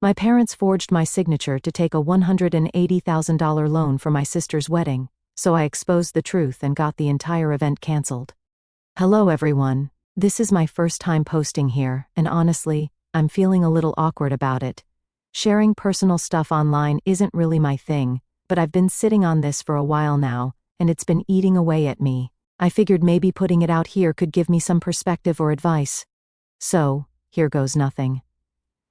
My parents forged my signature to take a $180,000 loan for my sister's wedding, so I exposed the truth and got the entire event canceled. Hello everyone. This is my first time posting here, and honestly, I'm feeling a little awkward about it. Sharing personal stuff online isn't really my thing, but I've been sitting on this for a while now, and it's been eating away at me. I figured maybe putting it out here could give me some perspective or advice. So, here goes nothing.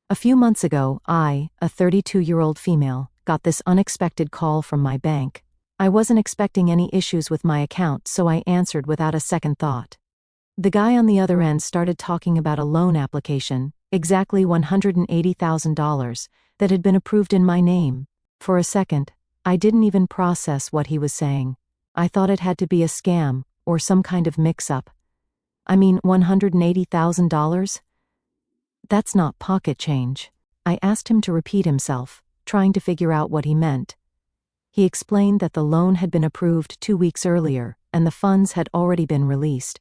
A few months ago, I, a 32-year-old female, got this unexpected call from my bank. I wasn't expecting any issues with my account, so I answered without a second thought. The guy on the other end started talking about a loan application, exactly $180,000, that had been approved in my name. For a second, I didn't even process what he was saying. I thought it had to be a scam, or some kind of mix-up. I mean, $180,000? That's not pocket change. I asked him to repeat himself, trying to figure out what he meant. He explained that the loan had been approved 2 weeks earlier, and the funds had already been released.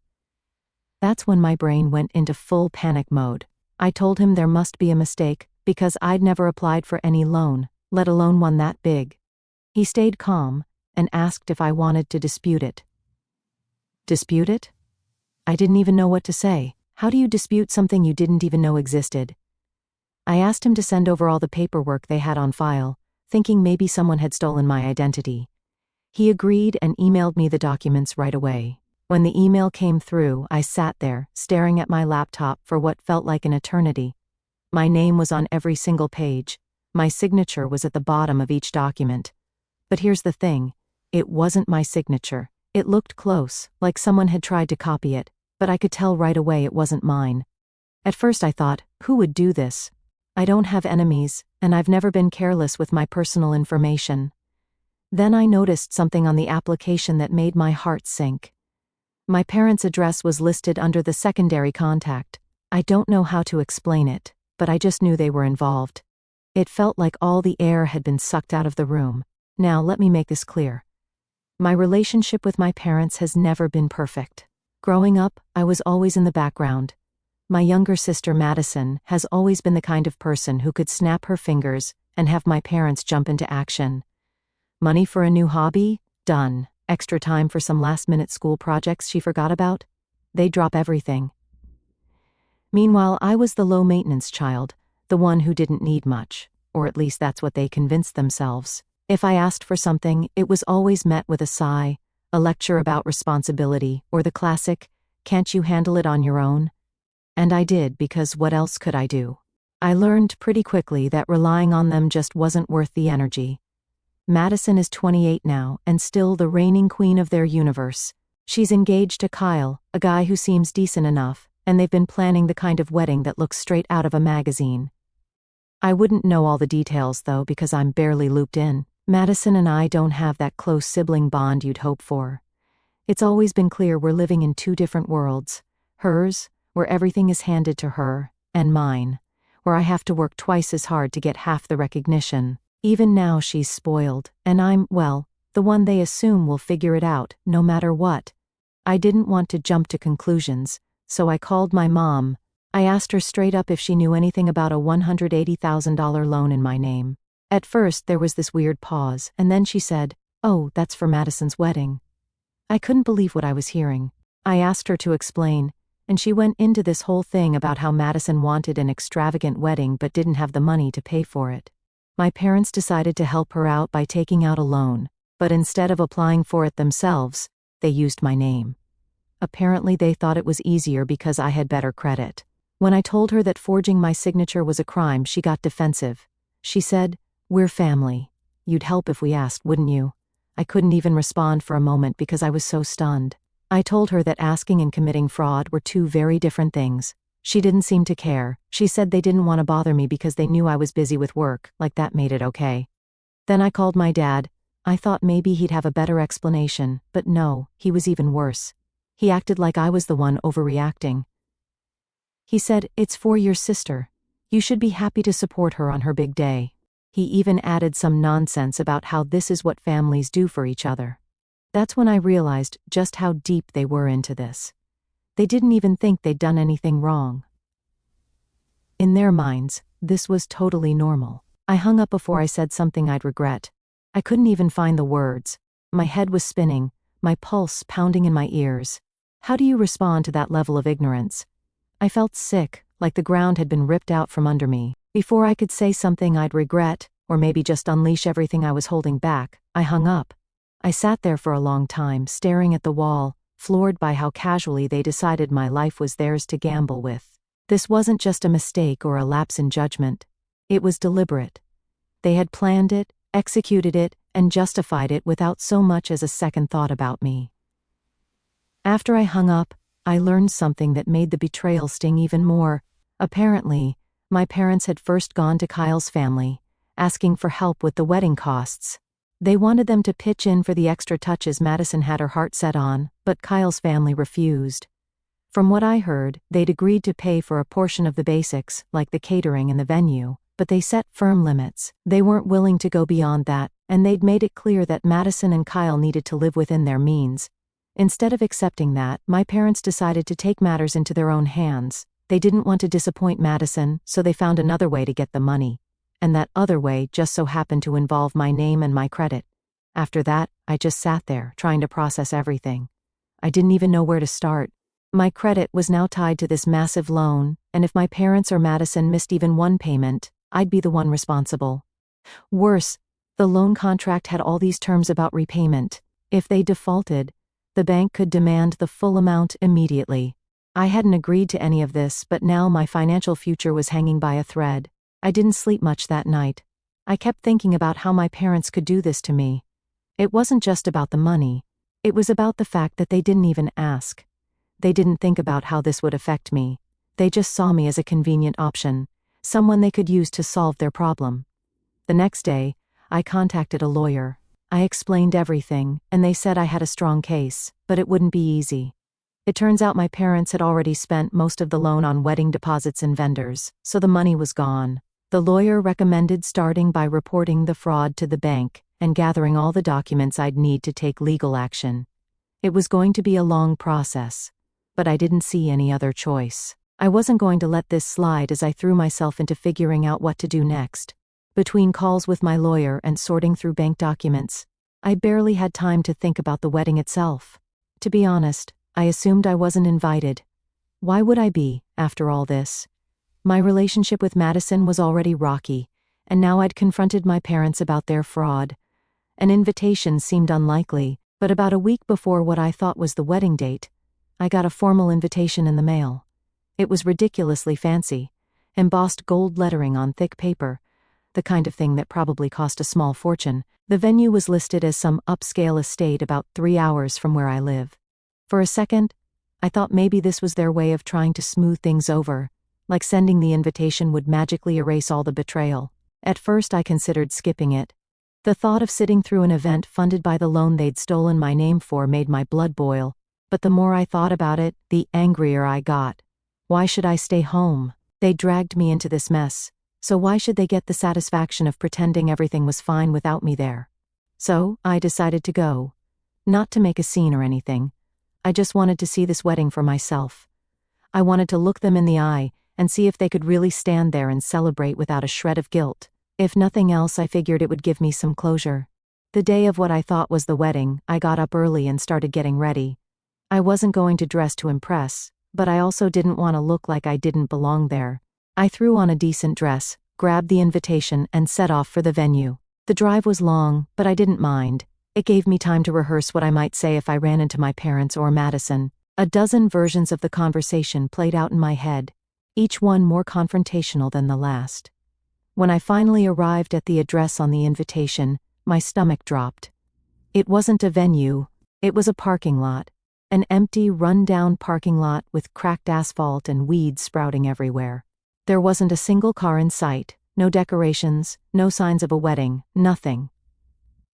That's when my brain went into full panic mode. I told him there must be a mistake, because I'd never applied for any loan, let alone one that big. He stayed calm, and asked if I wanted to dispute it. Dispute it? I didn't even know what to say. How do you dispute something you didn't even know existed? I asked him to send over all the paperwork they had on file, thinking maybe someone had stolen my identity. He agreed and emailed me the documents right away. When the email came through, I sat there, staring at my laptop for what felt like an eternity. My name was on every single page. My signature was at the bottom of each document. But here's the thing. It wasn't my signature. It looked close, like someone had tried to copy it, but I could tell right away it wasn't mine. At first I thought, who would do this? I don't have enemies, and I've never been careless with my personal information. Then I noticed something on the application that made my heart sink. My parents' address was listed under the secondary contact. I don't know how to explain it, but I just knew they were involved. It felt like all the air had been sucked out of the room. Now let me make this clear. My relationship with my parents has never been perfect. Growing up, I was always in the background. My younger sister Madison has always been the kind of person who could snap her fingers and have my parents jump into action. Money for a new hobby? Done. Extra time for some last-minute school projects she forgot about? They'd drop everything. Meanwhile, I was the low-maintenance child, the one who didn't need much, or at least that's what they convinced themselves. If I asked for something, it was always met with a sigh, a lecture about responsibility, or the classic, "Can't you handle it on your own?" And I did, because what else could I do? I learned pretty quickly that relying on them just wasn't worth the energy. Madison is 28 now, and still the reigning queen of their universe. She's engaged to Kyle, a guy who seems decent enough, and they've been planning the kind of wedding that looks straight out of a magazine. I wouldn't know all the details, though, because I'm barely looped in. Madison and I don't have that close sibling bond you'd hope for. It's always been clear we're living in two different worlds. Hers, where everything is handed to her, and mine, where I have to work twice as hard to get half the recognition. Even now she's spoiled, and I'm, well, the one they assume will figure it out, no matter what. I didn't want to jump to conclusions, so I called my mom. I asked her straight up if she knew anything about a $180,000 loan in my name. At first there was this weird pause, and then she said, "Oh, that's for Madison's wedding." I couldn't believe what I was hearing. I asked her to explain, and she went into this whole thing about how Madison wanted an extravagant wedding but didn't have the money to pay for it. My parents decided to help her out by taking out a loan, but instead of applying for it themselves, they used my name. Apparently they thought it was easier because I had better credit. When I told her that forging my signature was a crime, she got defensive. She said, "We're family. You'd help if we asked, wouldn't you?" I couldn't even respond for a moment because I was so stunned. I told her that asking and committing fraud were two very different things. She didn't seem to care. She said they didn't want to bother me because they knew I was busy with work, like that made it okay. Then I called my dad. I thought maybe he'd have a better explanation, but no, he was even worse. He acted like I was the one overreacting. He said, "It's for your sister. You should be happy to support her on her big day." He even added some nonsense about how this is what families do for each other. That's when I realized just how deep they were into this. They didn't even think they'd done anything wrong. In their minds, this was totally normal. I hung up before I said something I'd regret. I couldn't even find the words. My head was spinning, my pulse pounding in my ears. How do you respond to that level of ignorance? I felt sick, like the ground had been ripped out from under me. Before I could say something I'd regret, or maybe just unleash everything I was holding back, I hung up. I sat there for a long time, staring at the wall, floored by how casually they decided my life was theirs to gamble with. This wasn't just a mistake or a lapse in judgment. It was deliberate. They had planned it, executed it, and justified it without so much as a second thought about me. After I hung up, I learned something that made the betrayal sting even more. Apparently, my parents had first gone to Kyle's family, asking for help with the wedding costs. They wanted them to pitch in for the extra touches Madison had her heart set on, but Kyle's family refused. From what I heard, they'd agreed to pay for a portion of the basics, like the catering and the venue, but they set firm limits. They weren't willing to go beyond that, and they'd made it clear that Madison and Kyle needed to live within their means. Instead of accepting that, my parents decided to take matters into their own hands. They didn't want to disappoint Madison, so they found another way to get the money. And that other way just so happened to involve my name and my credit. After that, I just sat there, trying to process everything. I didn't even know where to start. My credit was now tied to this massive loan, and if my parents or Madison missed even one payment, I'd be the one responsible. Worse, the loan contract had all these terms about repayment. If they defaulted, the bank could demand the full amount immediately. I hadn't agreed to any of this, but now my financial future was hanging by a thread. I didn't sleep much that night. I kept thinking about how my parents could do this to me. It wasn't just about the money. It was about the fact that they didn't even ask. They didn't think about how this would affect me. They just saw me as a convenient option, someone they could use to solve their problem. The next day, I contacted a lawyer. I explained everything, and they said I had a strong case, but it wouldn't be easy. It turns out my parents had already spent most of the loan on wedding deposits and vendors, so the money was gone. The lawyer recommended starting by reporting the fraud to the bank and gathering all the documents I'd need to take legal action. It was going to be a long process, but I didn't see any other choice. I wasn't going to let this slide as I threw myself into figuring out what to do next. Between calls with my lawyer and sorting through bank documents, I barely had time to think about the wedding itself. To be honest, I assumed I wasn't invited. Why would I be, after all this? My relationship with Madison was already rocky, and now I'd confronted my parents about their fraud. An invitation seemed unlikely, but about a week before what I thought was the wedding date, I got a formal invitation in the mail. It was ridiculously fancy, embossed gold lettering on thick paper, the kind of thing that probably cost a small fortune. The venue was listed as some upscale estate about 3 hours from where I live. For a second, I thought maybe this was their way of trying to smooth things over, like sending the invitation would magically erase all the betrayal. At first I considered skipping it. The thought of sitting through an event funded by the loan they'd stolen my name for made my blood boil, but the more I thought about it, the angrier I got. Why should I stay home? They dragged me into this mess, so why should they get the satisfaction of pretending everything was fine without me there? So, I decided to go. Not to make a scene or anything. I just wanted to see this wedding for myself. I wanted to look them in the eye and see if they could really stand there and celebrate without a shred of guilt. If nothing else, I figured it would give me some closure. The day of what I thought was the wedding, I got up early and started getting ready. I wasn't going to dress to impress, but I also didn't want to look like I didn't belong there. I threw on a decent dress, grabbed the invitation, and set off for the venue. The drive was long, but I didn't mind. It gave me time to rehearse what I might say if I ran into my parents or Madison. A dozen versions of the conversation played out in my head, each one more confrontational than the last. When I finally arrived at the address on the invitation, my stomach dropped. It wasn't a venue, it was a parking lot. An empty, run-down parking lot with cracked asphalt and weeds sprouting everywhere. There wasn't a single car in sight, no decorations, no signs of a wedding, nothing.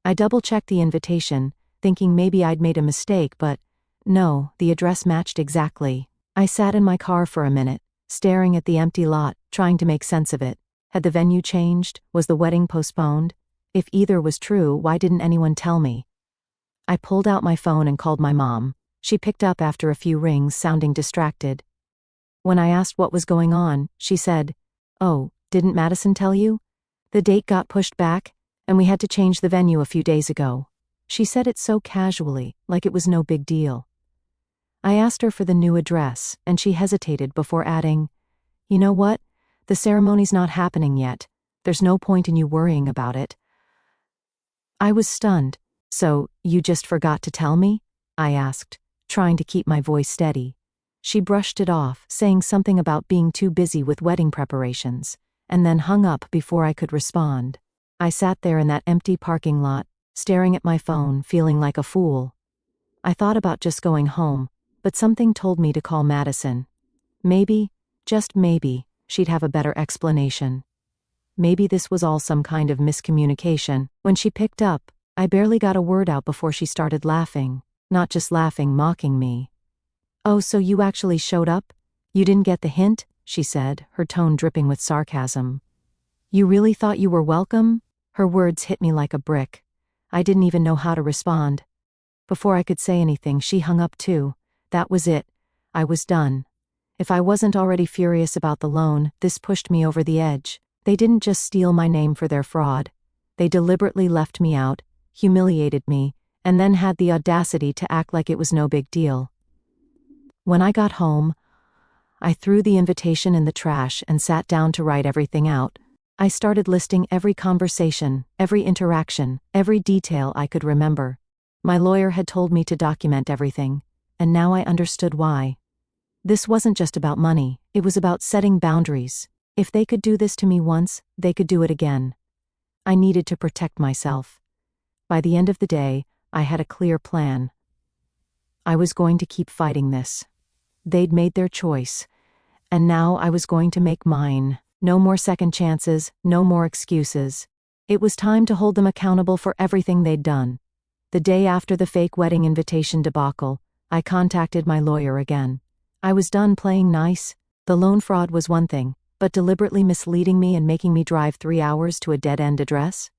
I double-checked the invitation, thinking maybe I'd made a mistake, but no, the address matched exactly. I sat in my car for a minute, staring at the empty lot, trying to make sense of it. Had the venue changed? Was the wedding postponed? If either was true, why didn't anyone tell me? I pulled out my phone and called my mom. She picked up after a few rings, sounding distracted. When I asked what was going on, she said, "Oh, Didn't Madison tell you? The date got pushed back, and we had to change the venue a few days ago. She said it so casually, like it was no big deal. I asked her for the new address, and she hesitated before adding, "You know what? The ceremony's not happening yet. There's no point in you worrying about it." I was stunned. "So, you just forgot to tell me?" I asked, trying to keep my voice steady. She brushed it off, saying something about being too busy with wedding preparations, and then hung up before I could respond. I sat there in that empty parking lot, staring at my phone, feeling like a fool. I thought about just going home, but something told me to call Madison. Maybe, just maybe, she'd have a better explanation. Maybe this was all some kind of miscommunication. When she picked up, I barely got a word out before she started laughing, not just laughing, mocking me. "Oh, so you actually showed up? You didn't get the hint?" she said, her tone dripping with sarcasm. "You really thought you were welcome?" Her words hit me like a brick. I didn't even know how to respond. Before I could say anything, she hung up too. That was it. I was done. If I wasn't already furious about the loan, this pushed me over the edge. They didn't just steal my name for their fraud. They deliberately left me out, humiliated me, and then had the audacity to act like it was no big deal. When I got home, I threw the invitation in the trash and sat down to write everything out. I started listing every conversation, every interaction, every detail I could remember. My lawyer had told me to document everything, and now I understood why. This wasn't just about money, it was about setting boundaries. If they could do this to me once, they could do it again. I needed to protect myself. By the end of the day, I had a clear plan. I was going to keep fighting this. They'd made their choice, and now I was going to make mine. No more second chances, no more excuses. It was time to hold them accountable for everything they'd done. The day after the fake wedding invitation debacle, I contacted my lawyer again. I was done playing nice. The loan fraud was one thing, but deliberately misleading me and making me drive 3 hours to a dead-end address?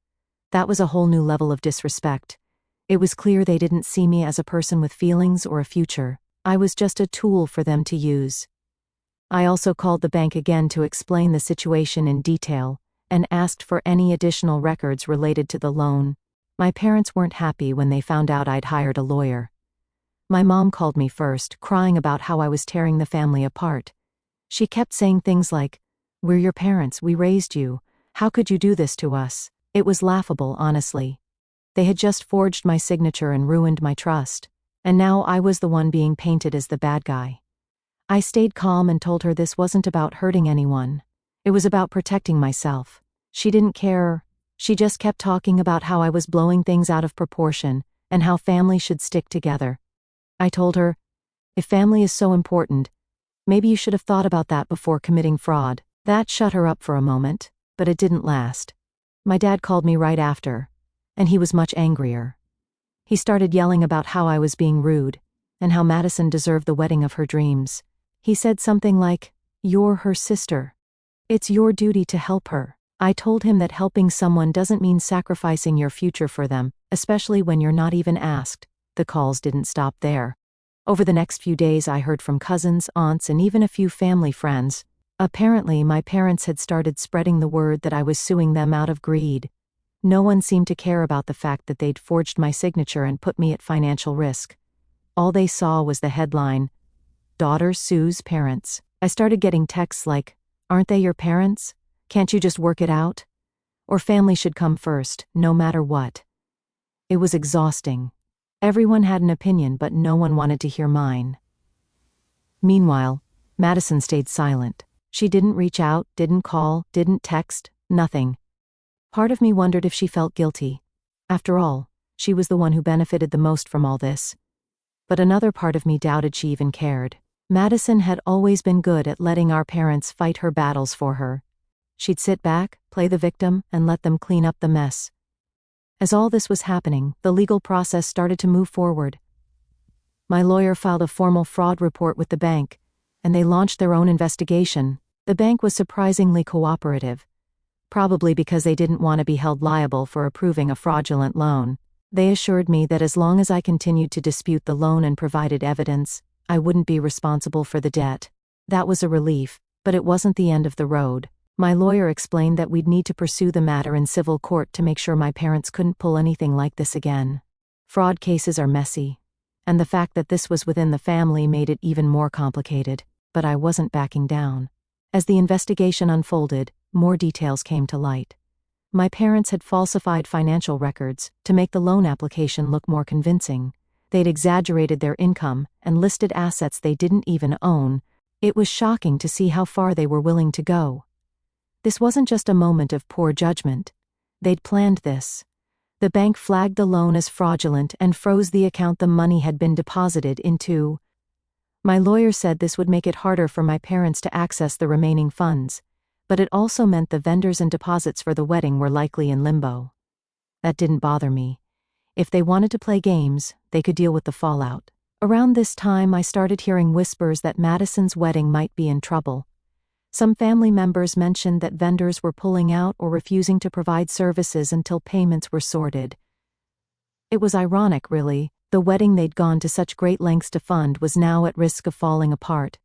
That was a whole new level of disrespect. It was clear they didn't see me as a person with feelings or a future. I was just a tool for them to use. I also called the bank again to explain the situation in detail, and asked for any additional records related to the loan. My parents weren't happy when they found out I'd hired a lawyer. My mom called me first, crying about how I was tearing the family apart. She kept saying things like, "We're your parents, we raised you. How could you do this to us?" It was laughable, honestly. They had just forged my signature and ruined my trust, and now I was the one being painted as the bad guy. I stayed calm and told her this wasn't about hurting anyone. It was about protecting myself. She didn't care. She just kept talking about how I was blowing things out of proportion and how family should stick together. I told her, "If family is so important, maybe you should have thought about that before committing fraud." That shut her up for a moment, but it didn't last. My dad called me right after, and he was much angrier. He started yelling about how I was being rude, and how Madison deserved the wedding of her dreams. He said something like, "You're her sister. It's your duty to help her." I told him that helping someone doesn't mean sacrificing your future for them, especially when you're not even asked. The calls didn't stop there. Over the next few days, I heard from cousins, aunts, and even a few family friends. Apparently, my parents had started spreading the word that I was suing them out of greed. No one seemed to care about the fact that they'd forged my signature and put me at financial risk. All they saw was the headline, "Daughter sues parents." I started getting texts like, "Aren't they your parents? Can't you just work it out?" Or "Family should come first, no matter what." It was exhausting. Everyone had an opinion, but no one wanted to hear mine. Meanwhile, Madison stayed silent. She didn't reach out, didn't call, didn't text, nothing. Part of me wondered if she felt guilty. After all, she was the one who benefited the most from all this. But another part of me doubted she even cared. Madison had always been good at letting our parents fight her battles for her. She'd sit back, play the victim, and let them clean up the mess. As all this was happening, the legal process started to move forward. My lawyer filed a formal fraud report with the bank, and they launched their own investigation. The bank was surprisingly cooperative, probably because they didn't want to be held liable for approving a fraudulent loan. They assured me that as long as I continued to dispute the loan and provided evidence, I wouldn't be responsible for the debt. That was a relief, but it wasn't the end of the road. My lawyer explained that we'd need to pursue the matter in civil court to make sure my parents couldn't pull anything like this again. Fraud cases are messy, and the fact that this was within the family made it even more complicated, but I wasn't backing down. As the investigation unfolded, more details came to light. My parents had falsified financial records to make the loan application look more convincing. They'd exaggerated their income and listed assets they didn't even own. It was shocking to see how far they were willing to go. This wasn't just a moment of poor judgment. They'd planned this. The bank flagged the loan as fraudulent and froze the account the money had been deposited into. My lawyer said this would make it harder for my parents to access the remaining funds, but it also meant the vendors and deposits for the wedding were likely in limbo. That didn't bother me. If they wanted to play games, they could deal with the fallout. Around this time, I started hearing whispers that Madison's wedding might be in trouble. Some family members mentioned that vendors were pulling out or refusing to provide services until payments were sorted. It was ironic, really. The wedding they'd gone to such great lengths to fund was now at risk of falling apart.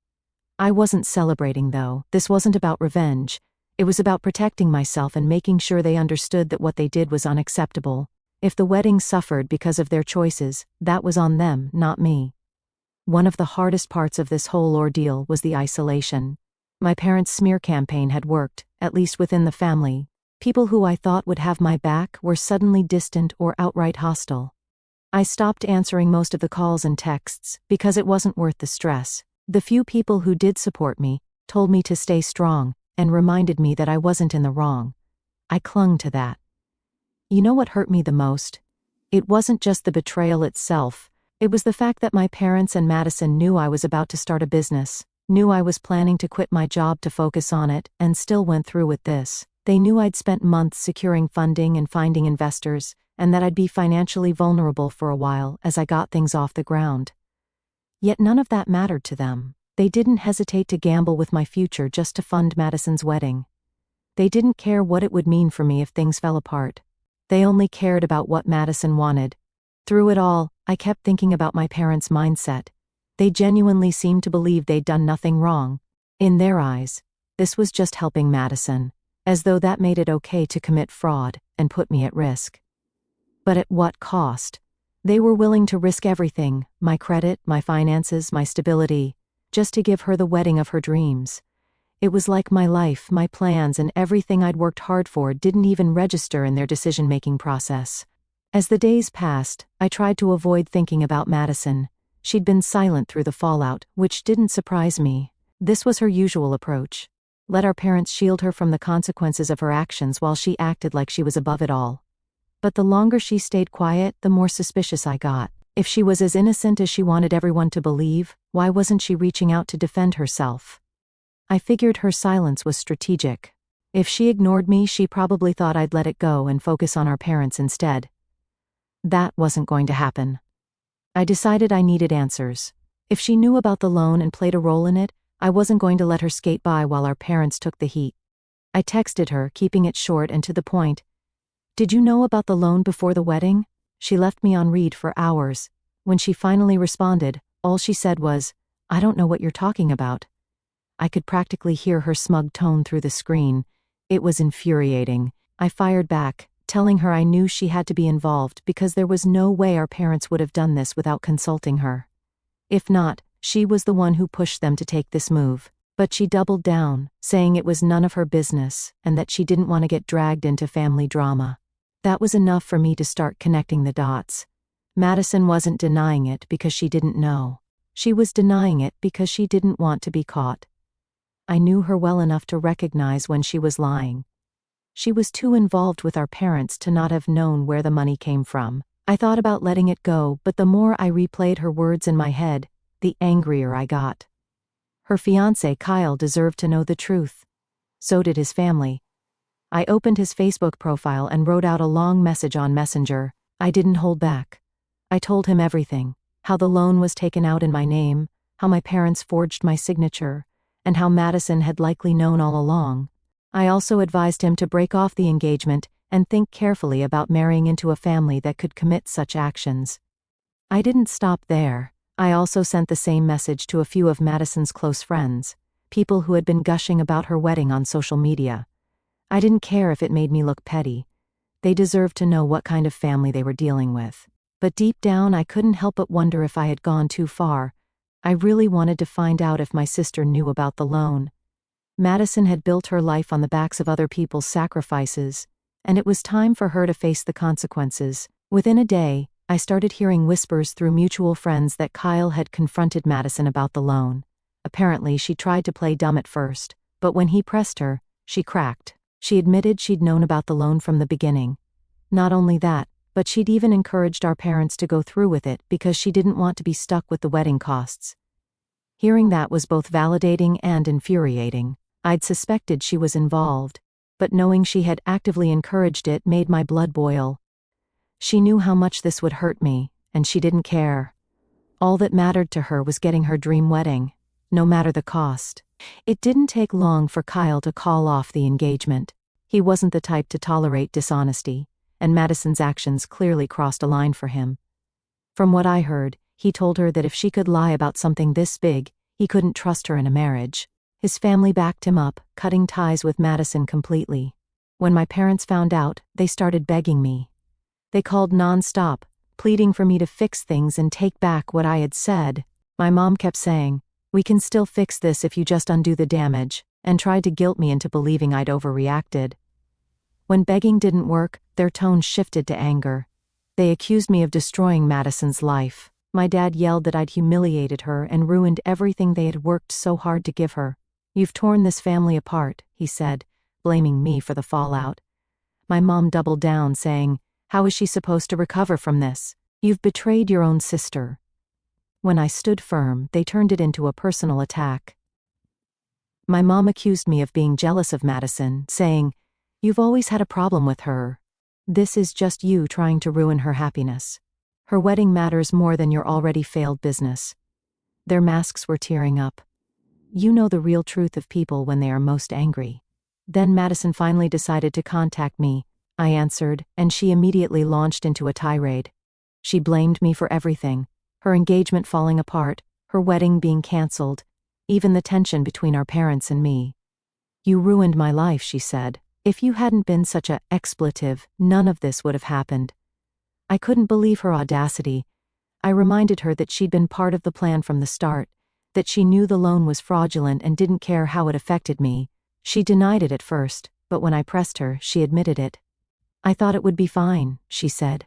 I wasn't celebrating, though. This wasn't about revenge. It was about protecting myself and making sure they understood that what they did was unacceptable. If the wedding suffered because of their choices, that was on them, not me. One of the hardest parts of this whole ordeal was the isolation. My parents' smear campaign had worked, at least within the family. People who I thought would have my back were suddenly distant or outright hostile. I stopped answering most of the calls and texts because it wasn't worth the stress. The few people who did support me told me to stay strong and reminded me that I wasn't in the wrong. I clung to that. You know what hurt me the most? It wasn't just the betrayal itself. It was the fact that my parents and Madison knew I was about to start a business, knew I was planning to quit my job to focus on it, and still went through with this. They knew I'd spent months securing funding and finding investors, and that I'd be financially vulnerable for a while as I got things off the ground. Yet none of that mattered to them. They didn't hesitate to gamble with my future just to fund Madison's wedding. They didn't care what it would mean for me if things fell apart. They only cared about what Madison wanted. Through it all, I kept thinking about my parents' mindset. They genuinely seemed to believe they'd done nothing wrong. In their eyes, this was just helping Madison, as though that made it okay to commit fraud and put me at risk. But at what cost? They were willing to risk everything, my credit, my finances, my stability, just to give her the wedding of her dreams. It was like my life, my plans, and everything I'd worked hard for didn't even register in their decision-making process. As the days passed, I tried to avoid thinking about Madison. She'd been silent through the fallout, which didn't surprise me. This was her usual approach. Let our parents shield her from the consequences of her actions while she acted like she was above it all. But the longer she stayed quiet, the more suspicious I got. If she was as innocent as she wanted everyone to believe, why wasn't she reaching out to defend herself? I figured her silence was strategic. If she ignored me, she probably thought I'd let it go and focus on our parents instead. That wasn't going to happen. I decided I needed answers. If she knew about the loan and played a role in it, I wasn't going to let her skate by while our parents took the heat. I texted her, keeping it short and to the point. "Did you know about the loan before the wedding?" She left me on read for hours. When she finally responded, all she said was, "I don't know what you're talking about." I could practically hear her smug tone through the screen. It was infuriating. I fired back, telling her I knew she had to be involved because there was no way our parents would have done this without consulting her. If not, she was the one who pushed them to take this move. But she doubled down, saying it was none of her business and that she didn't want to get dragged into family drama. That was enough for me to start connecting the dots. Madison wasn't denying it because she didn't know. She was denying it because she didn't want to be caught. I knew her well enough to recognize when she was lying. She was too involved with our parents to not have known where the money came from. I thought about letting it go, but the more I replayed her words in my head, the angrier I got. Her fiancé, Kyle, deserved to know the truth. So did his family. I opened his Facebook profile and wrote out a long message on Messenger. I didn't hold back. I told him everything: how the loan was taken out in my name, how my parents forged my signature, and how Madison had likely known all along. I also advised him to break off the engagement and think carefully about marrying into a family that could commit such actions. I didn't stop there. I also sent the same message to a few of Madison's close friends. people who had been gushing about her wedding on social media. I didn't care if it made me look petty. They deserved to know what kind of family they were dealing with. But deep down, I couldn't help but wonder if I had gone too far. I really wanted to find out if my sister knew about the loan. Madison had built her life on the backs of other people's sacrifices, and it was time for her to face the consequences. Within a day, I started hearing whispers through mutual friends that Kyle had confronted Madison about the loan. Apparently, she tried to play dumb at first, but when he pressed her, she cracked. She admitted she'd known about the loan from the beginning. Not only that, but she'd even encouraged our parents to go through with it because she didn't want to be stuck with the wedding costs. Hearing that was both validating and infuriating. I'd suspected she was involved, but knowing she had actively encouraged it made my blood boil. She knew how much this would hurt me, and she didn't care. All that mattered to her was getting her dream wedding, no matter the cost. It didn't take long for Kyle to call off the engagement. He wasn't the type to tolerate dishonesty, and Madison's actions clearly crossed a line for him. From what I heard, he told her that if she could lie about something this big, he couldn't trust her in a marriage. His family backed him up, cutting ties with Madison completely. When my parents found out, they started begging me. They called non-stop, pleading for me to fix things and take back what I had said. My mom kept saying, "We can still fix this if you just undo the damage," and tried to guilt me into believing I'd overreacted. When begging didn't work, their tone shifted to anger. They accused me of destroying Madison's life. My dad yelled that I'd humiliated her and ruined everything they had worked so hard to give her. "You've torn this family apart," he said, blaming me for the fallout. My mom doubled down, saying, "How is she supposed to recover from this? You've betrayed your own sister." When I stood firm, they turned it into a personal attack. My mom accused me of being jealous of Madison, saying, "You've always had a problem with her. This is just you trying to ruin her happiness. Her wedding matters more than your already failed business." Their masks were tearing up. You know the real truth of people when they are most angry. Then Madison finally decided to contact me. I answered, and she immediately launched into a tirade. She blamed me for everything. Her engagement falling apart, her wedding being cancelled, even the tension between our parents and me. "You ruined my life," she said. "If you hadn't been such a expletive, none of this would have happened." I couldn't believe her audacity. I reminded her that she'd been part of the plan from the start, that she knew the loan was fraudulent and didn't care how it affected me. She denied it at first, but when I pressed her, she admitted it. "I thought it would be fine," she said.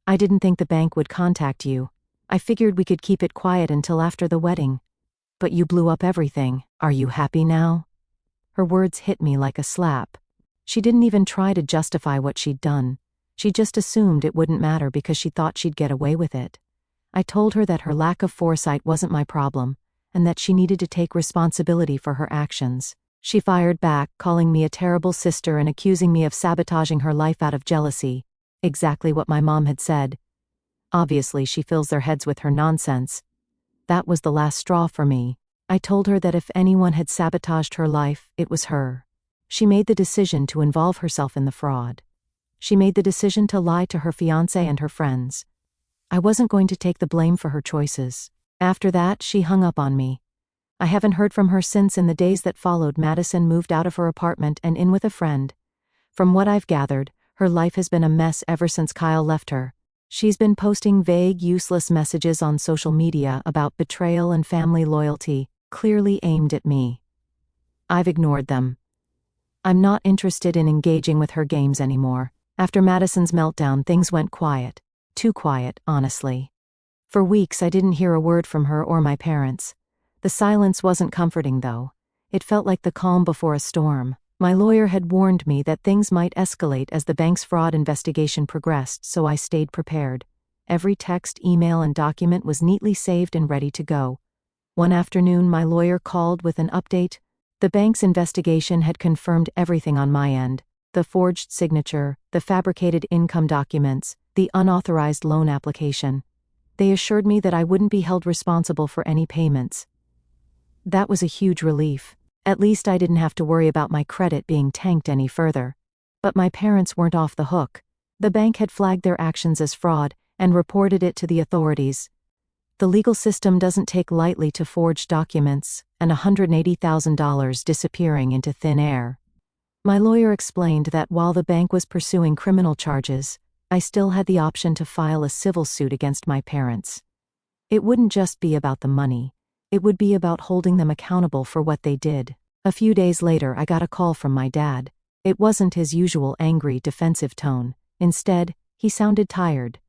"I didn't think the bank would contact you. I figured we could keep it quiet until after the wedding. But you blew up everything. Are you happy now?" Her words hit me like a slap. She didn't even try to justify what she'd done. She just assumed it wouldn't matter because she thought she'd get away with it. I told her that her lack of foresight wasn't my problem, and that she needed to take responsibility for her actions. She fired back, calling me a terrible sister and accusing me of sabotaging her life out of jealousy. Exactly what my mom had said. Obviously, she fills their heads with her nonsense. That was the last straw for me. I told her that if anyone had sabotaged her life, it was her. She made the decision to involve herself in the fraud. She made the decision to lie to her fiancé and her friends. I wasn't going to take the blame for her choices. After that, she hung up on me. I haven't heard from her since. In the days that followed, Madison moved out of her apartment and in with a friend. From what I've gathered, her life has been a mess ever since Kyle left her. She's been posting vague, useless messages on social media about betrayal and family loyalty, clearly aimed at me. I've ignored them. I'm not interested in engaging with her games anymore. After Madison's meltdown, things went quiet. Too quiet, honestly. For weeks, I didn't hear a word from her or my parents. The silence wasn't comforting, though. It felt like the calm before a storm. My lawyer had warned me that things might escalate as the bank's fraud investigation progressed, so I stayed prepared. Every text, email, and document was neatly saved and ready to go. One afternoon, my lawyer called with an update. The bank's investigation had confirmed everything on my end: the forged signature, the fabricated income documents, the unauthorized loan application. They assured me that I wouldn't be held responsible for any payments. That was a huge relief. At least I didn't have to worry about my credit being tanked any further. But my parents weren't off the hook. The bank had flagged their actions as fraud and reported it to the authorities. The legal system doesn't take lightly to forge documents, and $180,000 disappearing into thin air. My lawyer explained that while the bank was pursuing criminal charges, I still had the option to file a civil suit against my parents. It wouldn't just be about the money, it would be about holding them accountable for what they did. A few days later, I got a call from my dad. It wasn't his usual angry, defensive tone. Instead, he sounded tired.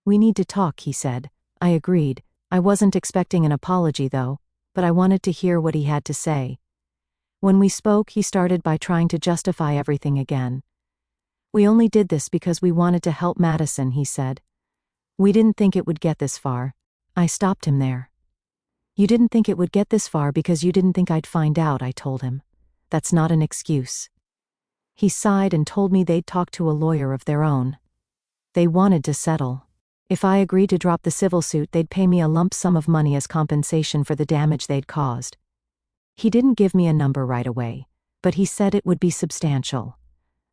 "We need to talk," he said. I agreed. I wasn't expecting an apology though, but I wanted to hear what he had to say. When we spoke, he started by trying to justify everything again. "We only did this because we wanted to help Madison," he said. "We didn't think it would get this far." I stopped him there. "You didn't think it would get this far because you didn't think I'd find out," I told him. "That's not an excuse." He sighed and told me they'd talk to a lawyer of their own. They wanted to settle. If I agreed to drop the civil suit, they'd pay me a lump sum of money as compensation for the damage they'd caused. He didn't give me a number right away, but he said it would be substantial.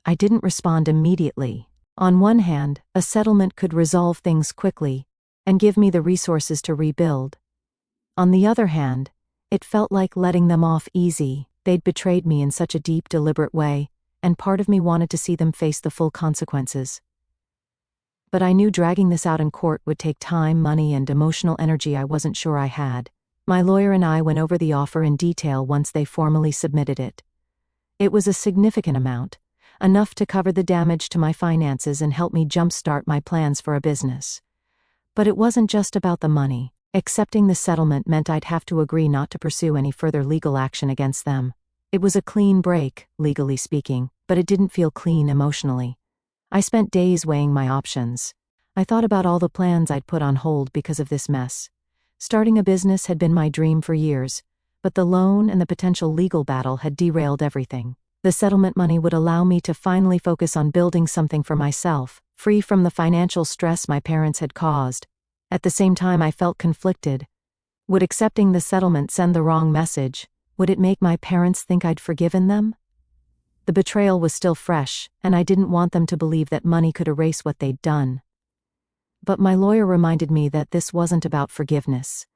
I didn't respond immediately. On one hand, a settlement could resolve things quickly and give me the resources to rebuild. On the other hand, it felt like letting them off easy. They'd betrayed me in such a deep, deliberate way, and part of me wanted to see them face the full consequences. But I knew dragging this out in court would take time, money, and emotional energy I wasn't sure I had. My lawyer and I went over the offer in detail once they formally submitted it. It was a significant amount, enough to cover the damage to my finances and help me jumpstart my plans for a business. But it wasn't just about the money. Accepting the settlement meant I'd have to agree not to pursue any further legal action against them. It was a clean break, legally speaking, but it didn't feel clean emotionally. I spent days weighing my options. I thought about all the plans I'd put on hold because of this mess. Starting a business had been my dream for years, but the loan and the potential legal battle had derailed everything. The settlement money would allow me to finally focus on building something for myself, free from the financial stress my parents had caused. At the same time, I felt conflicted. Would accepting the settlement send the wrong message? Would it make my parents think I'd forgiven them? The betrayal was still fresh, and I didn't want them to believe that money could erase what they'd done. But my lawyer reminded me that this wasn't about forgiveness.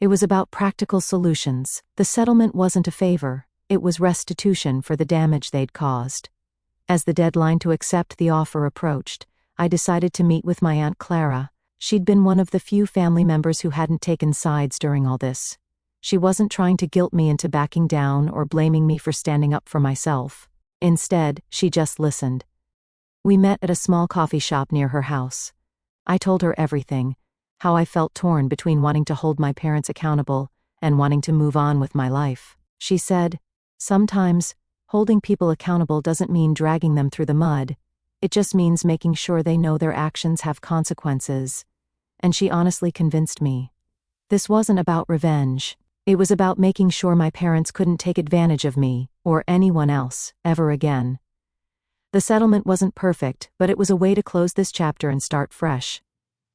It was about practical solutions. The settlement wasn't a favor, it was restitution for the damage they'd caused. As the deadline to accept the offer approached, I decided to meet with my Aunt Clara. She'd been one of the few family members who hadn't taken sides during all this. She wasn't trying to guilt me into backing down or blaming me for standing up for myself. Instead, she just listened. We met at a small coffee shop near her house. I told her everything, how I felt torn between wanting to hold my parents accountable and wanting to move on with my life. She said, "Sometimes, holding people accountable doesn't mean dragging them through the mud. It just means making sure they know their actions have consequences." And she honestly convinced me. This wasn't about revenge. It was about making sure my parents couldn't take advantage of me, or anyone else, ever again. The settlement wasn't perfect, but it was a way to close this chapter and start fresh.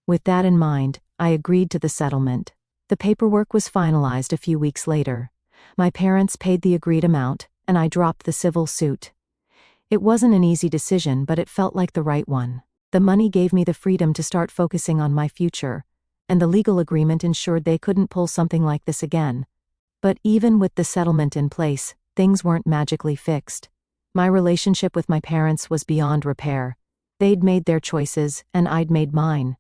With that in mind, I agreed to the settlement. The paperwork was finalized a few weeks later. My parents paid the agreed amount, and I dropped the civil suit. It wasn't an easy decision, but it felt like the right one. The money gave me the freedom to start focusing on my future, and the legal agreement ensured they couldn't pull something like this again. But even with the settlement in place, things weren't magically fixed. My relationship with my parents was beyond repair. They'd made their choices, and I'd made mine.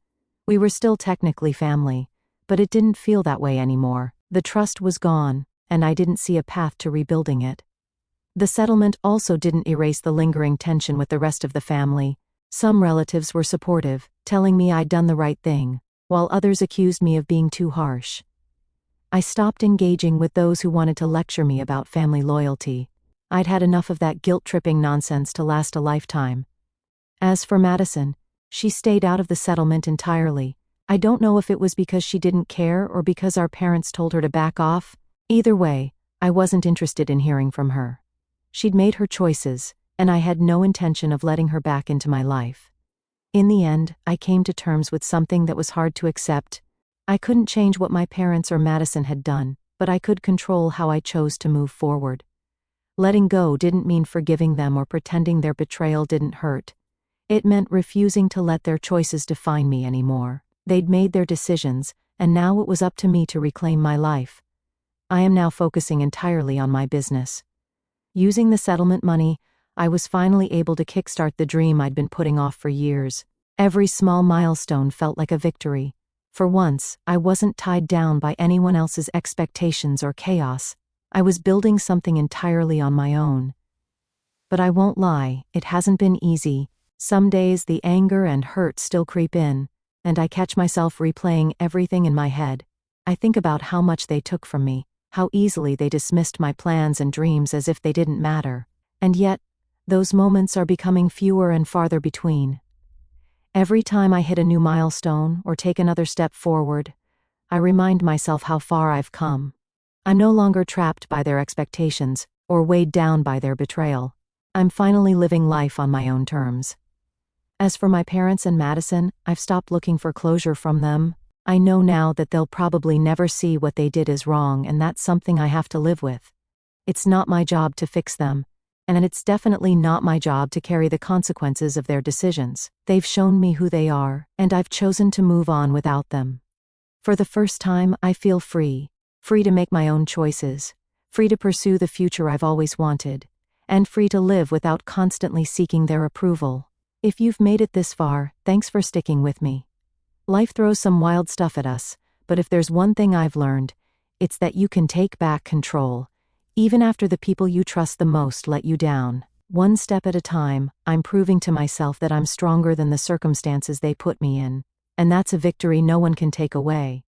We were still technically family, but it didn't feel that way anymore. The trust was gone, and I didn't see a path to rebuilding it. The settlement also didn't erase the lingering tension with the rest of the family. Some relatives were supportive, telling me I'd done the right thing, while others accused me of being too harsh. I stopped engaging with those who wanted to lecture me about family loyalty. I'd had enough of that guilt-tripping nonsense to last a lifetime. As for Madison, she stayed out of the settlement entirely. I don't know if it was because she didn't care or because our parents told her to back off. Either way, I wasn't interested in hearing from her. She'd made her choices, and I had no intention of letting her back into my life. In the end, I came to terms with something that was hard to accept. I couldn't change what my parents or Madison had done, but I could control how I chose to move forward. Letting go didn't mean forgiving them or pretending their betrayal didn't hurt. It meant refusing to let their choices define me anymore. They'd made their decisions, and now it was up to me to reclaim my life. I am now focusing entirely on my business. Using the settlement money, I was finally able to kickstart the dream I'd been putting off for years. Every small milestone felt like a victory. For once, I wasn't tied down by anyone else's expectations or chaos. I was building something entirely on my own. But I won't lie, it hasn't been easy. Some days the anger and hurt still creep in, and I catch myself replaying everything in my head. I think about how much they took from me, how easily they dismissed my plans and dreams as if they didn't matter. And yet, those moments are becoming fewer and farther between. Every time I hit a new milestone or take another step forward, I remind myself how far I've come. I'm no longer trapped by their expectations or weighed down by their betrayal. I'm finally living life on my own terms. As for my parents and Madison, I've stopped looking for closure from them. I know now that they'll probably never see what they did as wrong, and that's something I have to live with. It's not my job to fix them, and it's definitely not my job to carry the consequences of their decisions. They've shown me who they are, and I've chosen to move on without them. For the first time, I feel free to make my own choices, free to pursue the future I've always wanted, and free to live without constantly seeking their approval. If you've made it this far, thanks for sticking with me. Life throws some wild stuff at us, but if there's one thing I've learned, it's that you can take back control, even after the people you trust the most let you down. One step at a time, I'm proving to myself that I'm stronger than the circumstances they put me in, and that's a victory no one can take away.